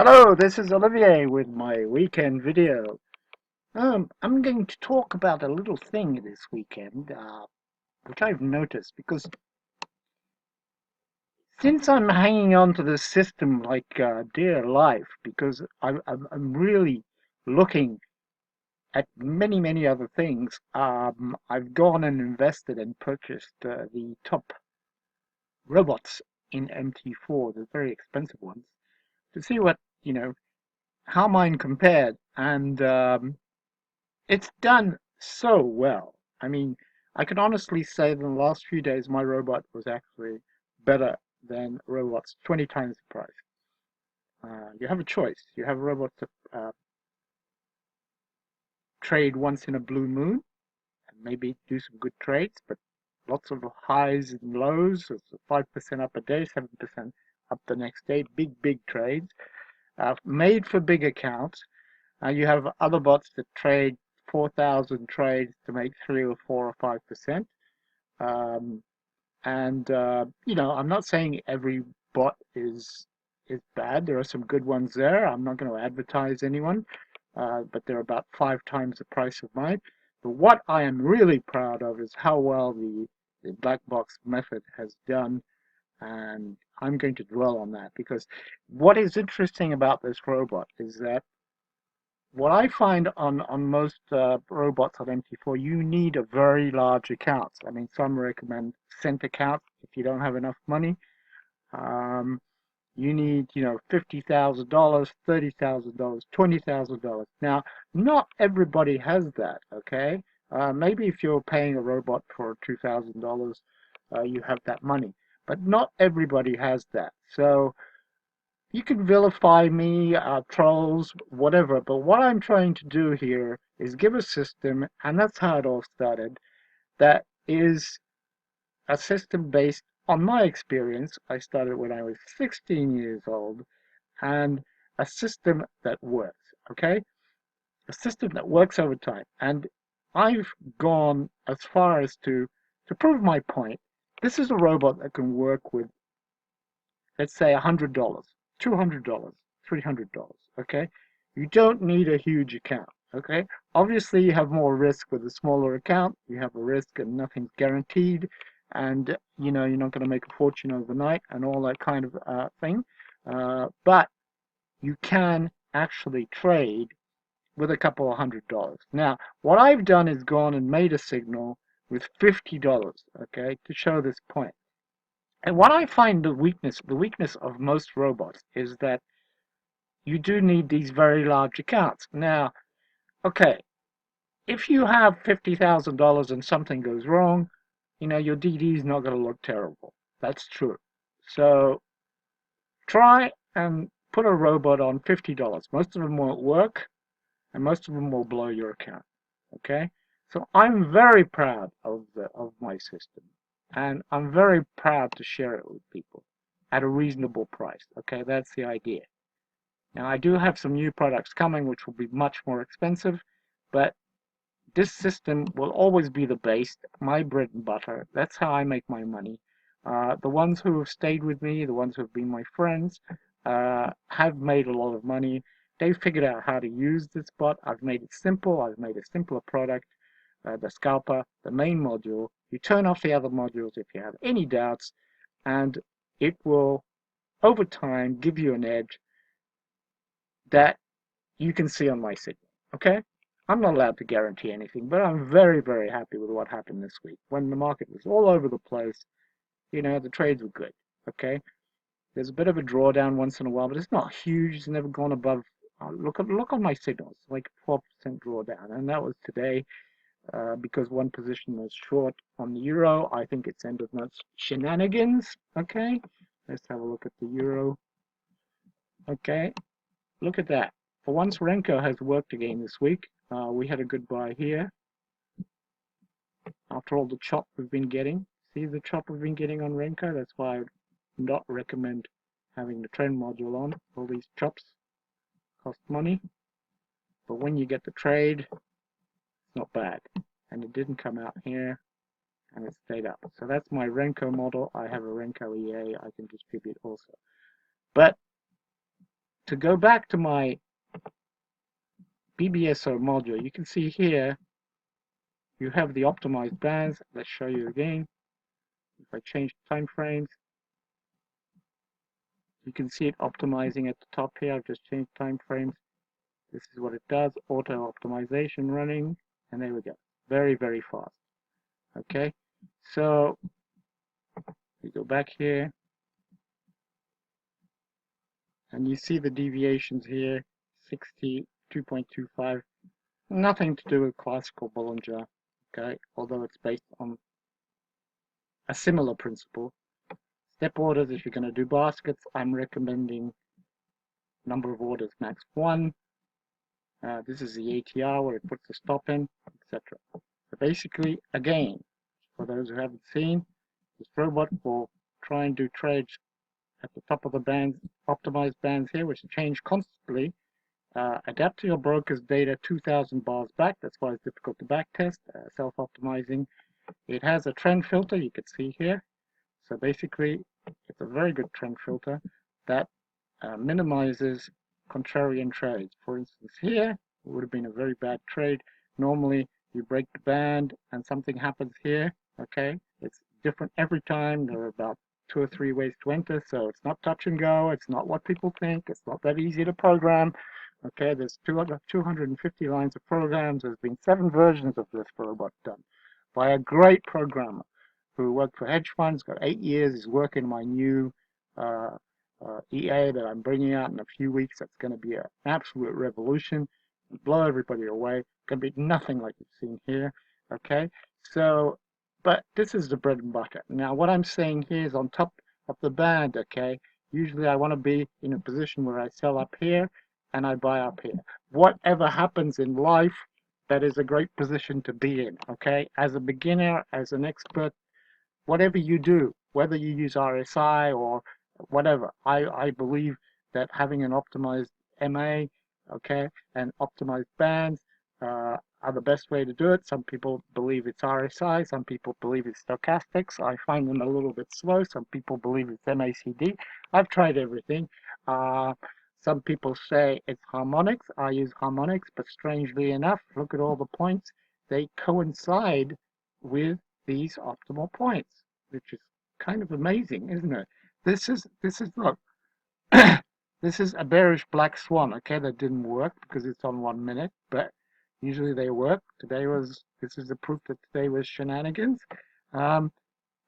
Hello, this is Olivier with my weekend video. I'm going to talk about a little thing this weekend, which I've noticed because since I'm hanging on to this system like dear life, because I'm really looking at many other things. I've gone and invested and purchased the top robots in MT4, the very expensive ones, to see how mine compared, and it's done so well. I mean, I can honestly say that in the last few days, my robot was actually better than robots 20 times the price. You have a choice. You have a robot to trade once in a blue moon and maybe do some good trades, but lots of highs and lows. So it's 5% up a day, 7% up the next day. Big trades. Made for big accounts. You have other bots that trade 4,000 trades to make 3 or 4 or 5%. Um, and I'm not saying every bot is bad. There are some good ones there. I'm not going to advertise anyone, but they're about 5 times the price of mine. But what I am really proud of is how well the black box method has done, and I'm going to dwell on that because what is interesting about this robot is that what I find on most robots on MT4, you need a very large account. I mean, some recommend cent account if you don't have enough money. Um, you need, $50,000, $30,000, $20,000. Now, not everybody has that, okay? Maybe if you're paying a robot for $2,000, you have that money. But not everybody has that. So you can vilify me, trolls, whatever, but what I'm trying to do here is give a system, and that's how it all started, that is a system based on my experience. I started when I was 16 years old, and a system that works, okay? A system that works over time. And I've gone as far as to prove my point. This is a robot that can work with, let's say, $100, $200, $300, okay? You don't need a huge account, okay? Obviously, you have more risk with a smaller account. You have a risk and nothing's guaranteed, and you're not going to make a fortune overnight and all that kind of thing. But you can actually trade with a couple of $100. Now, what I've done is gone and made a signal with $50, okay, to show this point. And what I find the weakness of most robots is that you do need these very large accounts. Now, okay, if you have $50,000 and something goes wrong, your DD is not going to look terrible. That's true. So try and put a robot on $50. Most of them won't work, and most of them will blow your account. Okay, so I'm very proud of my system, and I'm very proud to share it with people at a reasonable price. Okay, that's the idea. Now I do have some new products coming which will be much more expensive, but this system will always be the base, my bread and butter. That's how I make my money. The ones who have stayed with me, the ones who have been my friends, have made a lot of money. They've figured out how to use this bot. I've made it simple. I've made a simpler product. The scalper, the main module. You turn off the other modules if you have any doubts, and it will, over time, give you an edge that you can see on my signal. Okay? I'm not allowed to guarantee anything, but I'm very happy with what happened this week. When the market was all over the place, the trades were good. Okay? There's a bit of a drawdown once in a while, but it's not huge. It's never gone above. Look on my signals, like 4% drawdown, and that was today because one position was short on the euro. I think it's end of month shenanigans. Okay, let's have a look at the euro. Okay, look at that. For once, Renko has worked again this week. We had a good buy here after all the chop we've been getting. See the chop we've been getting on Renko? That's why I would not recommend having the trend module on. All these chops cost money, but when you get the trade, it's not bad. And it didn't come out here, and it stayed up. So that's my Renko model. I have a Renko EA I can distribute also. But to go back to my BBSO module, you can see here you have the optimized bands. Let's show you again. If I change time frames, you can see it optimizing at the top here. I've just changed time frames. This is what it does, auto optimization running, and there we go. Very, very fast. Okay, so we go back here, and you see the deviations here, 62.25. Nothing to do with classical Bollinger, okay, although it's based on a similar principle. Step orders, if you're going to do baskets, I'm recommending number of orders max 1. This is the ATR where it puts the stop in, etc. So basically, again, for those who haven't seen, this robot will try and do trades at the top of the bands, optimized bands here, which change constantly. Adapt to your broker's data 2,000 bars back. That's why it's difficult to backtest, self-optimizing. It has a trend filter, you can see here. So basically, it's a very good trend filter that minimizes contrarian trades. For instance, here, it would have been a very bad trade. Normally, you break the band and something happens here, okay? It's different every time. There are about 2 or 3 ways to enter, so it's not touch and go. It's not what people think. It's not that easy to program. Okay, there's 250 lines of programs. There's been 7 versions of this robot done by a great programmer who worked for hedge funds, got 8 years. He's working my new EA that I'm bringing out in a few weeks. That's going to be an absolute revolution, blow everybody away. Going to be nothing like you've seen here. Okay, so, but this is the bread and butter. Now, what I'm saying here is on top of the band. Okay, usually I want to be in a position where I sell up here and I buy up here. Whatever happens in life, that is a great position to be in. Okay, as a beginner, as an expert, whatever you do, whether you use RSI or whatever, I believe that having an optimized MA, okay, and optimized bands are the best way to do it. Some people believe it's RSI, some people believe it's stochastics. I find them a little bit slow. Some people believe it's MACD. I've tried everything. Some people say it's harmonics. I use harmonics, but strangely enough, look at all the points. They coincide with these optimal points, which is kind of amazing, isn't it? This is look, this is a bearish black swan. Okay, that didn't work because it's on 1 minute, but usually they work. This is the proof that today was shenanigans.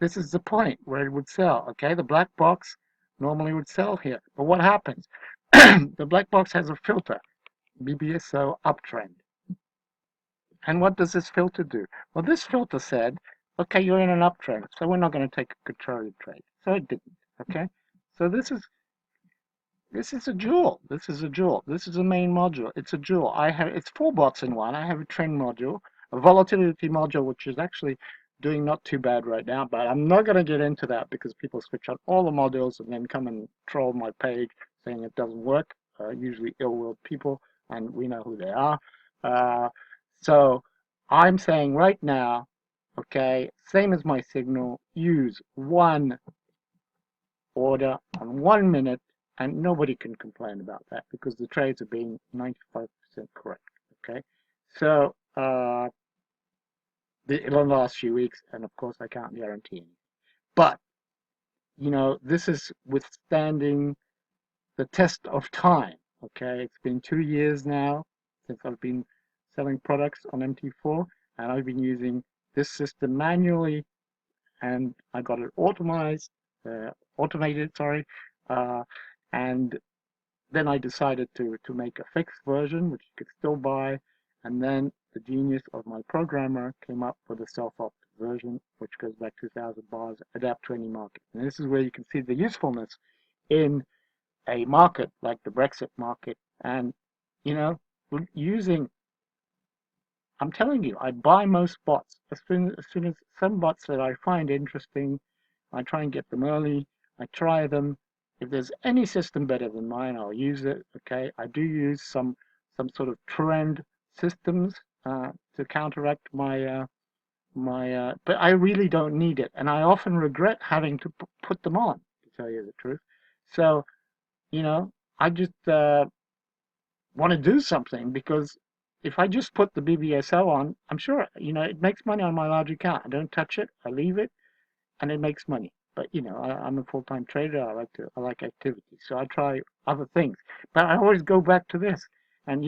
This is the point where it would sell. Okay, the black box normally would sell here, but what happens? The black box has a filter, BBSO uptrend. And what does this filter do? Well, this filter said, okay, you're in an uptrend, so we're not going to take a contrarian trade. So it didn't. Okay, so this is a jewel. This is a jewel. This is a main module. It's a jewel. It's 4 bots in one. I have a trend module, a volatility module, which is actually doing not too bad right now, but I'm not going to get into that because people switch on all the modules and then come and troll my page saying it doesn't work. Usually ill-willed people, and we know who they are. So I'm saying right now, okay, same as my signal, use 1 order on 1 minute, and nobody can complain about that because the trades are being 95% correct. Okay, so in the last few weeks, and of course I can't guarantee anything, but you know, this is withstanding the test of time. Okay, it's been 2 years now since I've been selling products on MT4, and I've been using this system manually, and I got it automated, and then I decided to make a fixed version, which you could still buy, and then the genius of my programmer came up with a self-opt version, which goes back 2,000 bars, adapt to any market. And this is where you can see the usefulness in a market like the Brexit market, and you know, using, I'm telling you, I buy most bots. As soon as some bots that I find interesting, I try and get them early. I try them. If there's any system better than mine, I'll use it. Okay, I do use some sort of trend systems to counteract my but I really don't need it, and I often regret having to put them on, to tell you the truth. So, you know, I just want to do something, because if I just put the BBSO on, I'm sure, it makes money on my large account. I don't touch it. I leave it, and it makes money. But I'm a full-time trader. I like activity, so I try other things. But I always go back to this, and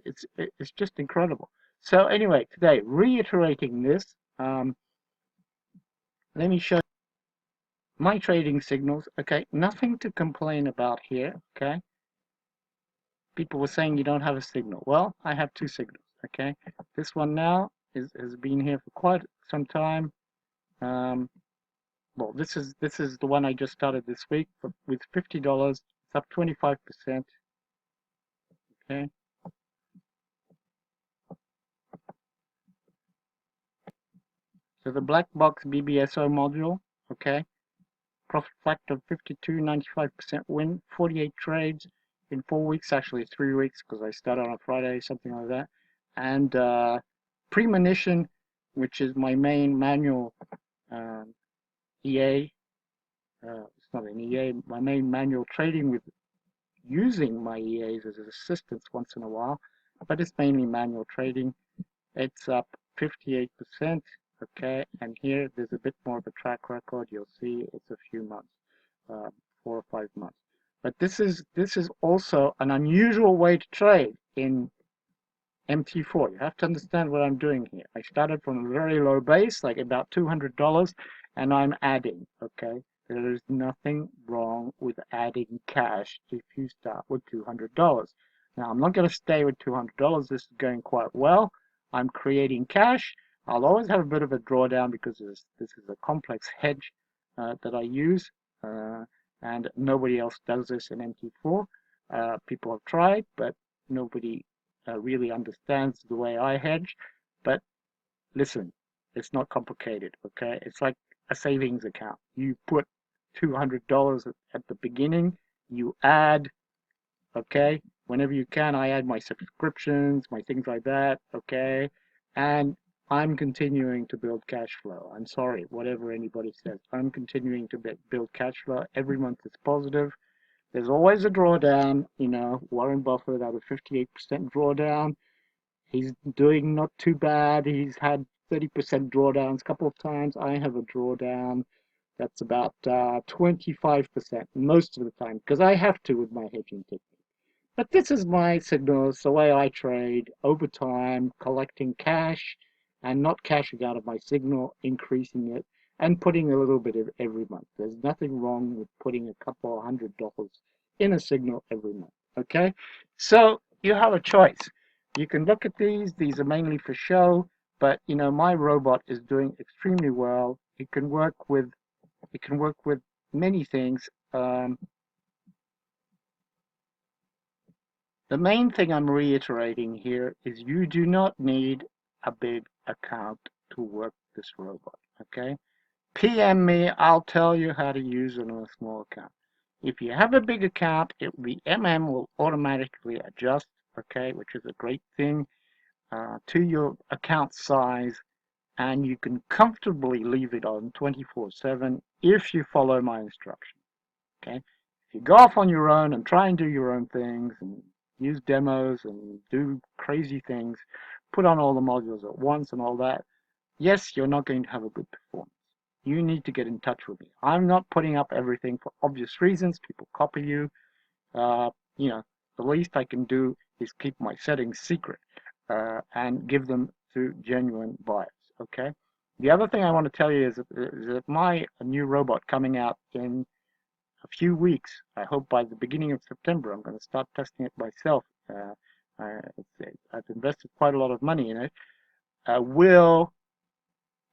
it's just incredible. So anyway, today, reiterating this, let me show my trading signals. Okay, nothing to complain about here. Okay, people were saying you don't have a signal. Well, I have two signals. Okay, this one now has been here for quite some time. Well, this is the one I just started this week, but with $50, it's up 25%. Okay, so the black box BBSO module. Okay, profit factor of 52, 95% win, 48 trades in 4 weeks, actually 3 weeks, because I started on a Friday, something like that. And premonition, which is my main manual EA. It's not an EA, my main manual trading with using my EAs as assistants once in a while, but it's mainly manual trading. It's up 58%. Okay, and here there's a bit more of a track record. You'll see it's a few months, 4 or 5 months. But this is also an unusual way to trade in MT4. You have to understand what I'm doing here. I started from a very low base, like about $200, and I'm adding. Okay, there is nothing wrong with adding cash if you start with $200. Now, I'm not going to stay with $200. This is going quite well. I'm creating cash. I'll always have a bit of a drawdown because this is a complex hedge that I use, and nobody else does this in MT4. People have tried, but nobody really understands the way I hedge. But listen, it's not complicated. Okay, it's like a savings account. You put $200 at the beginning, you add. Okay, whenever you can, I add my subscriptions, my things like that. Okay, and I'm continuing to build cash flow. I'm sorry, whatever anybody says, I'm continuing to build cash flow. Every month it's positive. There's always a drawdown. Warren Buffett had a 58% drawdown. He's doing not too bad. He's had 30% drawdowns a couple of times. I have a drawdown that's about 25% most of the time, because I have to with my hedging technique. But this is my signals, the way I trade over time, collecting cash and not cashing out of my signal, increasing it, and putting a little bit of every month. There's nothing wrong with putting a couple of $100 in a signal every month. Okay, so you have a choice. You can look at these are mainly for show, but my robot is doing extremely well. It can work with many things. The main thing I'm reiterating here is you do not need a big account to work this robot. Okay, PM me, I'll tell you how to use it on a small account. If you have a big account, the MM will automatically adjust, okay, which is a great thing, to your account size, and you can comfortably leave it on 24/7 if you follow my instructions. Okay, if you go off on your own and try and do your own things and use demos and do crazy things, put on all the modules at once and all that, yes, you're not going to have a good performance. You need to get in touch with me. I'm not putting up everything for obvious reasons. People copy you. Uh, you know, the least I can do is keep my settings secret and give them to genuine buyers. Okay. The other thing I want to tell you is that my new robot coming out in a few weeks. I hope by the beginning of September, I'm going to start testing it myself. I've invested quite a lot of money in it. Will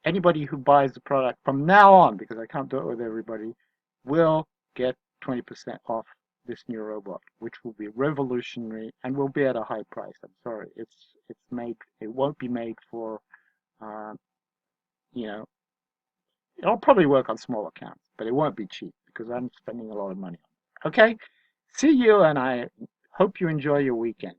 anybody who buys the product from now on, because I can't do it with everybody, will get 20% off this new robot, which will be revolutionary and will be at a high price. I'm sorry, it won't be made for, uh, you know, it'll probably work on small accounts, but it won't be cheap because I'm spending a lot of money on it. Okay, see you, and I hope you enjoy your weekend.